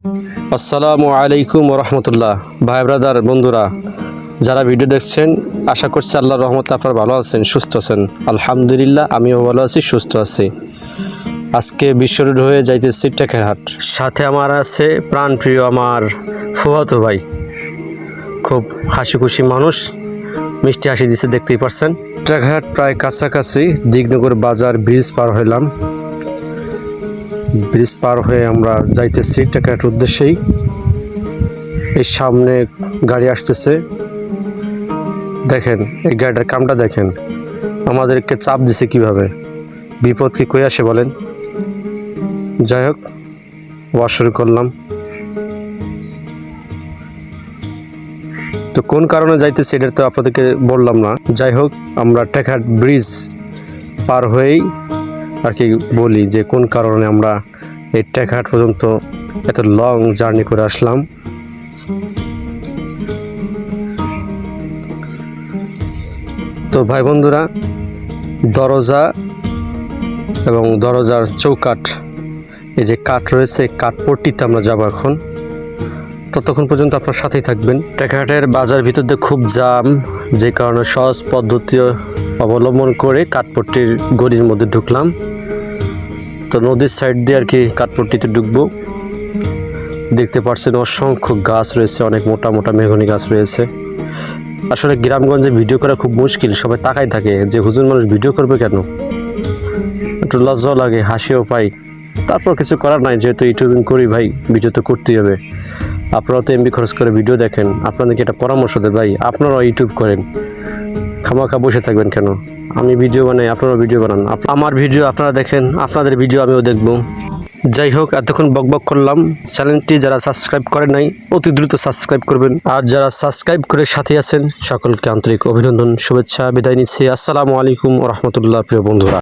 আসসালামু আলাইকুম রহমতুল্লাহ। ভাই ব্রাদার বন্ধুরা যারা ভিডিও দেখছেন, আশা করছি আল্লাহর রহমতে আপনারা ভালো আছেন, সুস্থ আছেন। আলহামদুলিল্লাহ আমিও ভালো আছি, সুস্থ আছি। আজকে বিশ্ব রোড হয়ে যাইতেছি টেকেরহাট। সাথে আমার আছে প্রাণপ্রিয় আমার ফুফাতো ভাই, খুব হাসি খুশি মানুষ, মিষ্টি হাসি দিচ্ছে, দেখতেই পারছেন। টেকেরহাট প্রায় কাছাকাছি, দিগনগর বাজার ব্রিজ পার হইলাম। ব্রিজ পার হয়ে আমরা যাইতেছি টেকেরহাট উদ্দেশ্যেই। এই সামনে গাড়ি আসতেছে, দেখেন এই গাড়িটার কামটা দেখেন, আমাদেরকে চাপ দিছে কিভাবে, বিপদ কি কই আসে বলেন। যাই হোক, ওয়াশ শুরু করলাম। তো কোন কারণে যাইতেছি এটা তো আপনাদেরকে বললাম না। যাই হোক, আমরা টেকেরহাট ব্রিজ পার হয়েই আর কি বলি যে কোন কারণে আমরা এই টেকেরহাট পর্যন্ত এত লং জার্নি করে আসলাম। তো ভাই বন্ধুরা, দরজা এবং দরজার চৌকাঠ, এই যে কাঠ রয়েছে, কাঠপট্টিতে আমরা যাবো এখন। ততক্ষণ পর্যন্ত আপনার সাথেই থাকবেন। টেকেরহাটের বাজার ভিতর দিয়ে খুব জাম, যে কারণে সহজ পদ্ধতি অবলম্বন করে কাঠপট্টির গলির মধ্যে ঢুকলাম। তো নদীর সাইড দিয়ে আর কি কাঠপট্টিতে ঢুকবো। দেখতে পাচ্ছেন অসংখ্য গাছ রয়েছে, অনেক মোটা মোটা মেহগনি গাছ রয়েছে। আসলে গ্রামগঞ্জে ভিডিও করা খুব মুশকিল, সবাই তাকাই থাকে যে হুজুর মানুষ ভিডিও করবে কেন, একটু লজ্জাও লাগে, হাসিও পাই। তারপর কিছু করার নাই, যেহেতু ইউটিউবিং করি ভাই, ভিডিও তো করতেই হবে। আপনারাও তো এমবি খরচ করে ভিডিও দেখেন, আপনাদেরকে একটা পরামর্শ দেয় ভাই, আপনারাও ইউটিউব করেন, খামাখা বসে থাকবেন কেন? আমি ভিডিও বানাই, আপনারাও ভিডিও বানান, আমার ভিডিও আপনারা দেখেন, আপনাদের ভিডিও আমিও দেখব। যাই হোক, এতক্ষণ বকবক করলাম। চ্যানেলটি যারা সাবস্ক্রাইব করেন নাই, অতি দ্রুত সাবস্ক্রাইব করবেন। আর যারা সাবস্ক্রাইব করে সাথে আছেন, সকলকে আন্তরিক অভিনন্দন, শুভেচ্ছা, বিদায় নিচ্ছি। আসসালামু আলাইকুম রহমতুল্লাহ। প্রিয় বন্ধুরা।